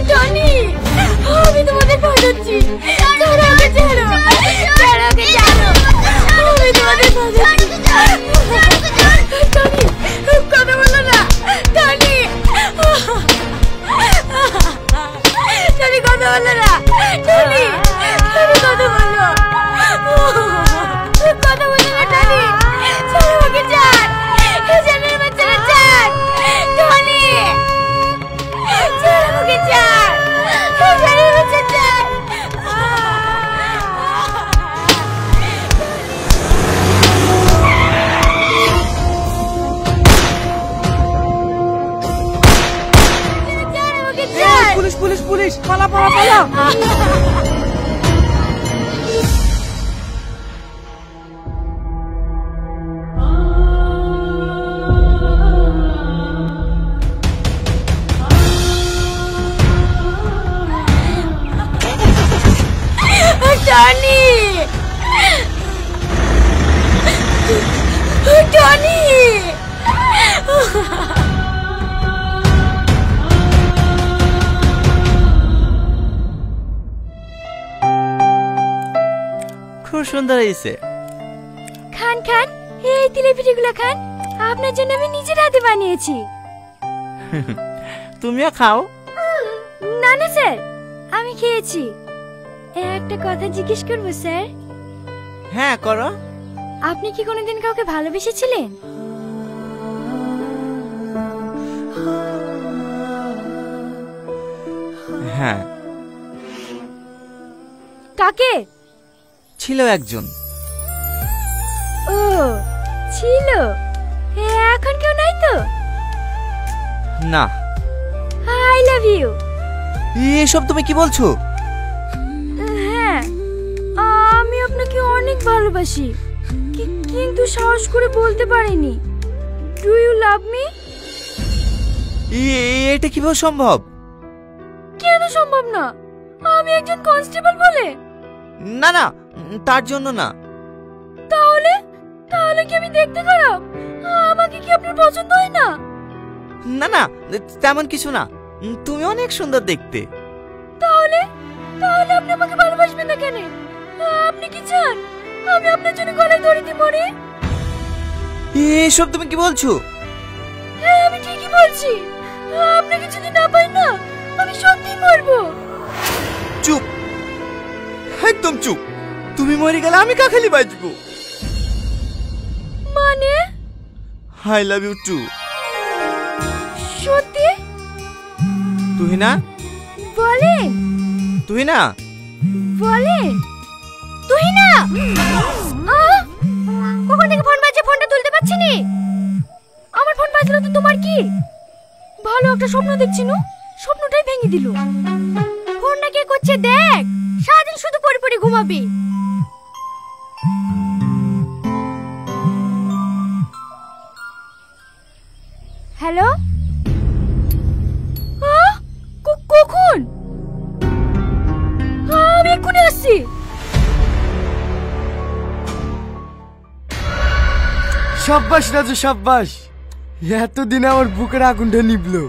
Tony, আমি তোমাদের বাঁচাচ্ছি। ছাড়ো ওকে, ছাড়ো, ছাড়ো ওকে, ছাড়ো। আমি তোমাদের বাঁচাচ্ছি। টনি, কথা বলো না। টনি, টনি কথা বলো না। টনি, টনি কথা বলো। কথা বলো না টনি। ছাড়ো ওকে, ছাড়। জানের বাচ্চারা ছাড়। টনি, ছাড়ো ওকে, ছাড়। জানের বাচ্চা ছাড়। পুলিশ পুলিশ পুলিশ, পালা পালা পালা। টনি, টনি, খুব সুন্দর হয়েছে। খান খান, এই তিলেপিঠেগুলো খান। আপনার জন্য আমি নিজের হাতে বানিয়েছি। তুমিও খাও। না না স্যার, আমি খেয়েছি। একটা কথা জিজ্ঞেস করবো স্যার? হ্যাঁ করো। আপনি কি কোনোদিন কাউকে ভালোবেসেছিলেন? হ্যাঁ। কাকে? ছিল একজন। ও ছিল, এখন কেউ নাই তো? না। I love you. এসব তুমি কি বলছো? হ্যাঁ, আমি আপনাকে অনেক ভালোবাসি, কিন্তু সাহস করে বলতে পারিনি। Do you love me? এটা কিভাবে সম্ভব? কেন সম্ভব না? আমি একজন কনস্টেবল বলে? না না, তার জন্য না। তাহলে তাহলে কি আমি দেখতে খারাপ? আমাকে কি আপনার পছন্দ হয় না? না না, তেমন কিছু না। তুমি অনেক সুন্দর দেখতে। তাহলে তাহলে আপনি আমাকে ভালোবাসবেন না কেন? আপনি কি চান আমি আপনার জন্য গলায় দড়ি দিয়ে মরি? এসব তুমি কি বলছো? হ্যাঁ, আমি ঠিকই বলছি। আপনাকে যদি না পাই না, আমি সত্যি মরবো। চুপ, একদম চুপ। তুমি মরে গেলে আমি কাখালি বাঁচবো। মানে? I love you too. সত্যি? তুই না বলেন, তুই না বলেন। তুই না? কখন থেকে ফোন বাজছে, ফোনটা তুলতে পারছি নি। আমার ফোন বাজলো তো তোমার কি? ভালো একটা স্বপ্ন দেখছি না, স্বপ্নটাই ভেঙে দিল। ফোনটা কে করছে দেখ, সারাদিন শুধু পড়ে পড়ে ঘুমাবি। হ্যালো, কখন? আমি এক্ষুনি আসছি। সাব্বাস রাজু, সাব্বাস। এতদিনে আমার বুকের আগুনটা নিবলো।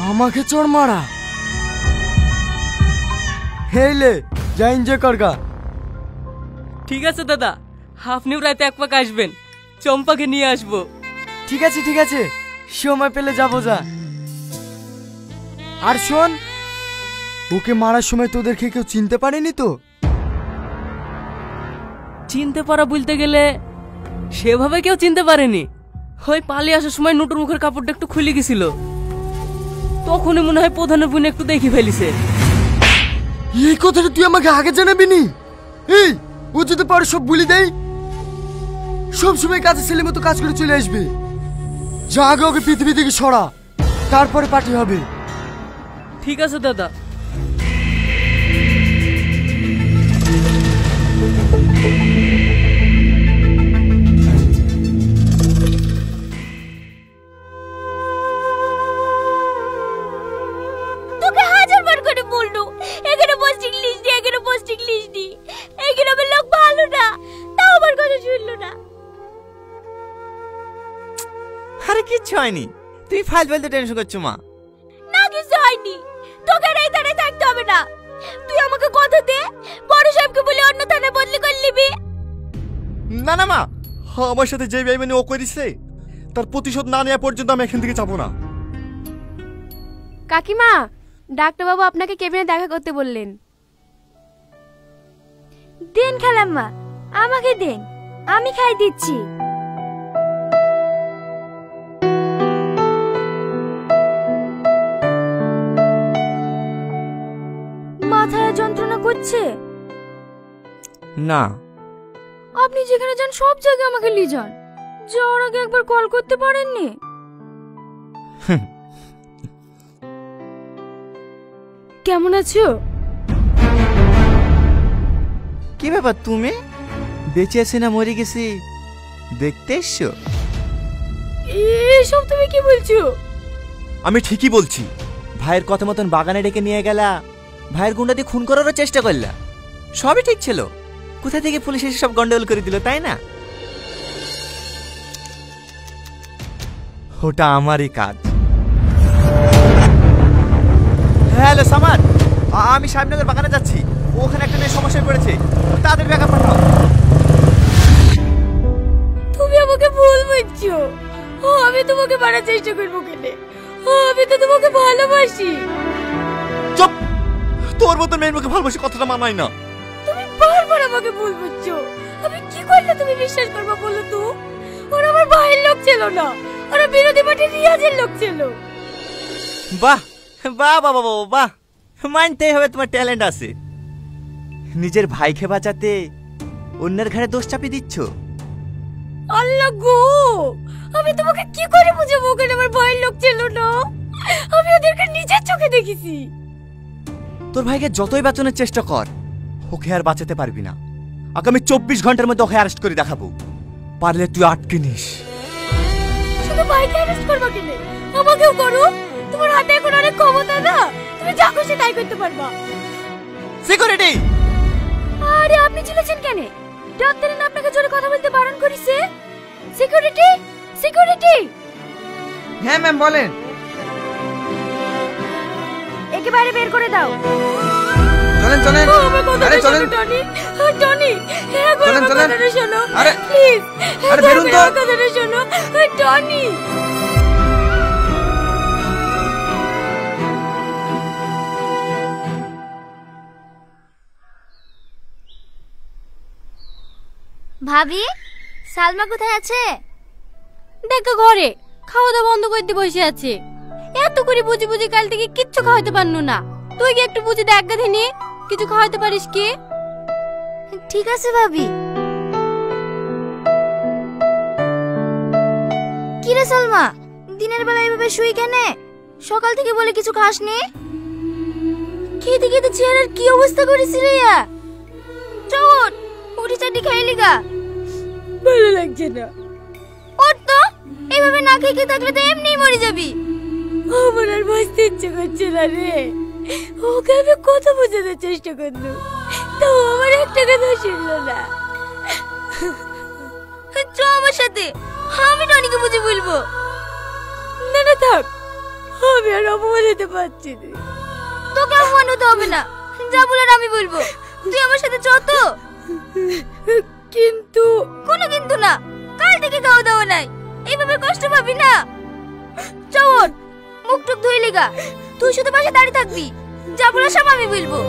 আমাকে চোর মারা। হেইলে যা, এনজয় করগা। ঠিক আছে দাদা, আপনিও রাতে এক পাক আসবেন, চম্পাকে নিয়ে আসবো। ঠিক আছে ঠিক আছে, সময় পেলে যাবো যা। আর শোন, ওকে মারার সময় তোদেরকে কেউ চিনতে পারেনি তো? চিনতে পারা বলতে গেলে সেভাবে কেউ চিনতে পারেনি। ওই পালিয়ে আসার সময় নুটুর মুখের কাপড়টা একটু খুলে গেছিল, তখনই মনে হয় প্রধানের বোন একটু দেখে ফেলিছে। এই কথাটা তুই আমাকে আগে জানাবি নি? এই, ও যদি পারে সব বলি দেয়, সব সময় কাজে ছেলের মতো কাজ করে চলে আসবে। যা, আগে ওকে পৃথিবী থেকে সরা, তারপরে পার্টি হবে। ঠিক আছে দাদা। তোকে হাজারবার করে বললু এখানে পোস্টিং লিস্ট দি, এখানে পোস্টিং লিস্ট দি। এই গ্রামের লোক ভালো না, তাও আমার কথা শুনলো না। আরে কিচ্ছু হয়নি, তুই ফালতু টেনশন করছো মা। না, কিছু হয়নি। তোকে আর এই থানায় থাকতে হবে না। তুই আমাকে কথা দে, বড় সাহেবকে বলে অন্য থানায় বদলি করে নিবি। না না মা, আমার সাথে যে বেইমানি ও করেছে তার প্রতিশোধ না নেওয়া পর্যন্ত আমি এখান থেকে যাবো না। কাকিমা, ডাক্তারবাবু আপনাকে কেবিনে দেখা করতে বললেন। দেন খালাম্মা, আমাকে দেন, আমি খাই দিচ্ছি। মাথায় যন্ত্রণা করছে? না। আপনি যেখানে যান সব জায়গায় আমাকে নিয়ে যান। যাওয়ার আগে একবার কল করতে পারেননি? কেমন আছো? কি ব্যাপার, তুমি বেঁচে আছি না মরে গেছি দেখতে এসছো? এসব তুমি কি বলছো? আমি ঠিকই বলছি। ভাইয়ের কথা মতন বাগানে ডেকে নিয়ে গেলা, ভাইয়ের গুন্ডা দিয়ে খুন করারও চেষ্টা করলা, সবই ঠিক ছিল। কোথা থেকে পুলিশ এসে সব গন্ডগোল করে দিল, তাই না? ওটা আমারই কাজ। হ্যালো সামার, আমি সাহেবনগর বাগানে যাচ্ছি। ওখানে একটা মেয়ে সমস্যায় পড়েছে, তাদের ব্যাকআপ পাঠাও। তুমি আমাকে ভুল বুঝছো। আমি তোমাকে মারার চেষ্টা করবো কেন? আমি তো তোমাকে ভালোবাসি। চুপ! তোর মতো মেয়ের মুখে ভালোবাসি কথাটা মানায় না। তুমি বারবার আমাকে ভুল বুঝছো। আমি কি করলে তুমি বিশ্বাস করবে বলো তো? ওরা আমার ভাইয়ের লোক ছিল না, ওরা বিরোধী পার্টির রিয়াজের লোক ছিল। বাহ বাহ বাহ বাহ বাহ, মানতেই হবে তোমার ট্যালেন্ট আছে। নিজের ভাইকে বাঁচাতে অন্যের ঘাড়ে দোষ চাপিয়ে দিচ্ছ। আল্লাহ গো, আমি তোমাকে কি করে বুঝাবো ওখানে আমার ভাইয়ের লোক ছিল না? আমি ওদেরকে নিজের চোখে দেখেছি। তোর ভাইকে যতই বাঁচানোর চেষ্টা কর, ওকে আর বাঁচাতে পারবি না। আগামী 24 ঘন্টার মধ্যে ওকে অ্যারেস্ট করে দেখাবো। পারলে তুই আটকে নিস। শুধু ভাইকে অ্যারেস্ট করবা কেন? আমাকেও করো। তোমার হাতে এখন অনেক ক্ষমতা না, তুমি যা খুশি তাই করতে পারবা। সিকিউরিটি! আরে আপনি চিল্লাছেন কেন? ডাক্তার না আপনাকে জোরে কথা বলতে বারণ করেছে। Security, security! হ্যাঁ ম্যাম বলেন। একে বাইরে বের করে দাও। চলেন চলেন, আরে চলেন টনি, টনি, চলেন চলেন, শোনো আরে প্লিজ, আরে বেরুন তো। কথাটা শোনো টনি। ভাবি, সালমা কোথায় আছে? দেখো ঘরে খাওয়া দাওয়া বন্ধ করে দিয়ে বসে আছে। এত করে বুঝি বুঝি কাল থেকে কিচ্ছু খাওয়াতে পারনু না। তুই কি একটু বুঝি দেখ গাধিনি, কিছু খাওয়াতে পারিস কি? ঠিক আছে ভাবি। কি রে সালমা, দিনের বেলা এভাবে শুই কেন? সকাল থেকে বলে কিছু খাসনি? খেতে খেতে চেহারার কি অবস্থা করেছিস রে? চল উঠি চাটি খাইলি গা। ভালো লাগছে না। ওর তো এইভাবে না খেয়ে থাকলে তো এমনিই মরে যাবি। আমার আর বাঁচতে ইচ্ছে করছে না রে। ওকে আমি কত বোঝাতে চেষ্টা করলো, তাও আমার একটা কথা শুনলো না। চ আমার সাথে, আমি টনিকে বুঝে বলবো। না না থাক, আমি আর অপমান হতে পারছি না। তোকে অপমান হতে হবে না, যা বলার আমি বলবো। তুই আমার সাথে চ তো। কিন্তু কোনো কিন্তু না, কাল থেকে খাওয়া দাওয়া নাই, এইভাবে কষ্ট পাবি না। চল মুখ টুক ধুইলি গা, তুই শুধু পাশে দাঁড়িয়ে থাকবি, যা বলার সব আমি বলবো।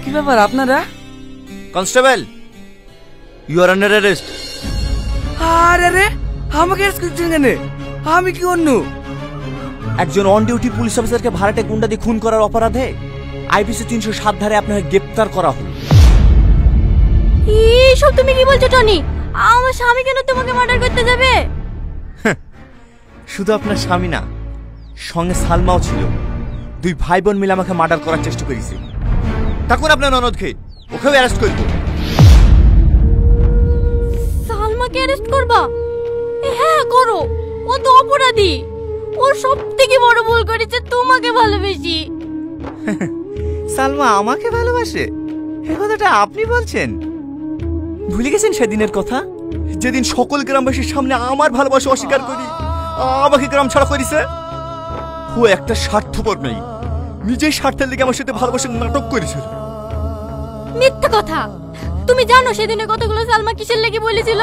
কি ব্যাপার আপনারা? Constable, you are under arrest. আরে রে, আমাকে অ্যারেস্ট করছেন কেন? আমি কি অন্য? একজন অন ডিউটি পুলিশ অফিসারকে ভাড়াটে গুন্ডা দিয়ে খুন করার অপরাধে আইপিসি 307 ধারে আপনাকে গ্রেপ্তার করা হলো। এইসব তুমি কি বলছো টনি? আমার স্বামী কেন তোমাকে মার্ডার করতে যাবে? শুধু আপনার স্বামী না, সঙ্গে সালমাও ছিল। দুই ভাই বোন মিলে আমাকে মার্ডার করার চেষ্টা করেছে। তখন আপনার ননদকে ওকেও অ্যারেস্ট করব। সালমাকে অ্যারেস্ট করবা? হ্যাঁ করো, ও তো অপরাধী। ও সবথেকে বড় ভুল করেছে তোমাকে ভালোবেসি। সালমা আমাকে ভালোবাসে? এই কথাটা আপনি বলছেন? ভুলে গেছেন সেদিনের কথা, যেদিন সকল গ্রামবাসীর সামনে আমার ভালোবাসা অস্বীকার করি আমাকে গ্রাম ছাড়া করেছে? ও একটা স্বার্থপর নেই, নিজের স্বার্থের লেগে আমার সাথে ভালোবাসার নাটক করেছিল। মিথ্যা কথা। তুমি জানো সেদিনের কতগুলো সালমা কিসের লেগে বলেছিল?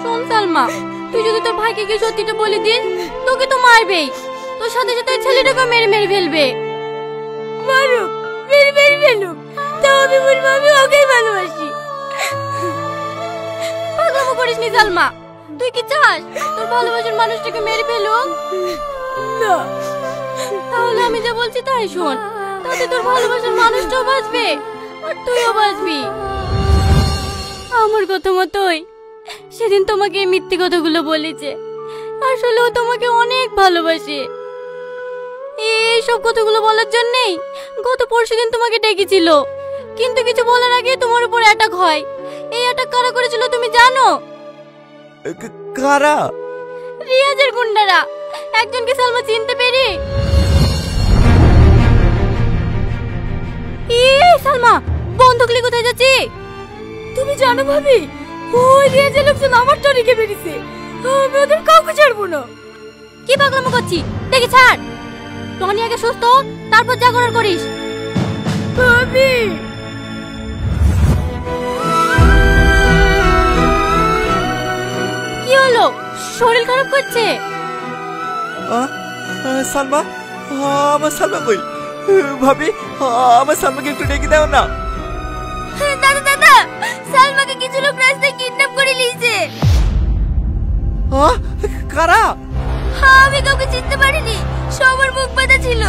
শোন সালমা, তুই যদি তোর ভাইকে গিয়ে সত্যিটা বলে দিস, তোকে তো মারবেই। তোর সাথে সাথে ছেলেটাকে মেরে মেরে ফেলবে। মারুক, মেরে মেরে ফেলুক, তাও আমি বলবো আমি ওকেই ভালোবাসি। পাগলামো করিস নি সালমা। তুই কি চাস তোর ভালোবাসার মানুষটাকে মেরে ফেলুক? না। তাহলে আমি যা বলছি তাই শোন, তাতে তোর ভালোবাসার মানুষটাও বাঁচবে আর তুইও বাঁচবি। আমার কথা মতোই সেদিন তোমাকে এই মিথ্যে কথাগুলো বলেছে। আসলে ও তোমাকে অনেক ভালোবাসে। এইসব কথাগুলো বলার জন্যই গত পরশুদিন তোমাকে ডেকেছিল, কিন্তু কিছু বলার আগে তোমার উপর অ্যাটাক হয়। এই অ্যাটাক কারা করেছিল তুমি জানো? কারা? রিয়াজের গুন্ডারা। একজনকে সালমা চিনতে পেরে। এই সালমা, বন্দুকলি কোথায় যাচ্ছে? তুমি জানো ভাবি, ওই রিয়াজের লোকজন আমার টনিকে বেরিয়েছে। আমি ওদের কাউকে ছাড়বো না। কি পাগলামো করছি? দেখি ছাড়। টনি আগে সুস্থ, তারপর যা করার করিস। ভাবি কি হলো? শরীর খারাপ করছে? সালমা, আমার সালমা কই? ভাবি, আমার সালমাকে একটু ডেকে দাও না। দাদা দাদা, সালমাকে কিছু লোক রাস্তায় কিডন্যাপ করে নিয়েছে। কারা? আমি কাউকে চিনতে পারিনি, সবার মুখ বাঁধা ছিল।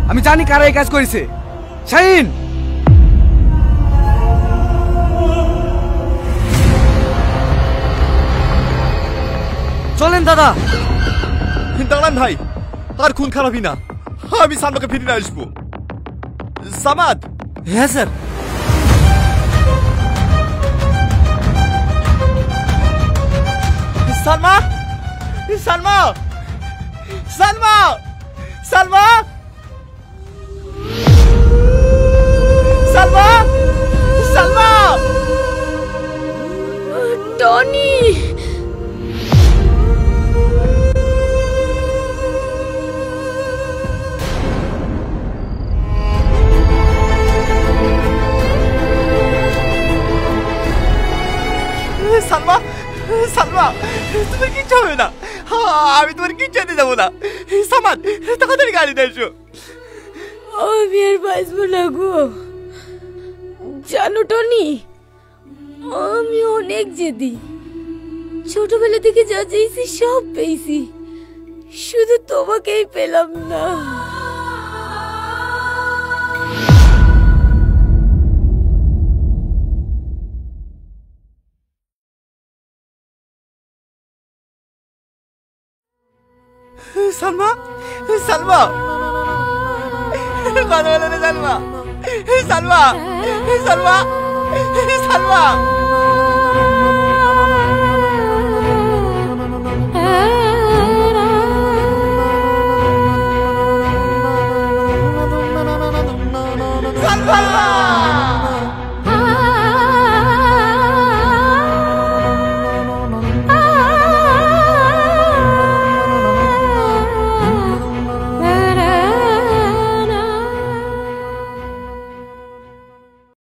আমি জানি কারা এই কাজ করেছে। শাহিন, চলেন দাদা। দাঁড়ান ভাই, আর খুন খারাপই না, আমি সালমাকে ফিরে আসবো। সামাদ। হ্যাঁ স্যার। সালমা, সালমা, সালমা, সালমা, সালমা, সালমা। টনি, সালমা, সালমা, তুমি কিচ্ছু হবে না, আমি তোমার কিচ্ছু দিতে যাবো না। সামাদ, তাড়াতাড়ি গাড়িতে এসো। আমি আর বাঁচবো না গো। জানো টনি, আমি অনেক জেদি। ছোটবেলা থেকে যা চাইছি সব পেয়েছি, শুধু তোমাকেই পেলাম না। সালমা, সালমা, কথা বলো না সালমা, সালমা, সালমা, সালমা।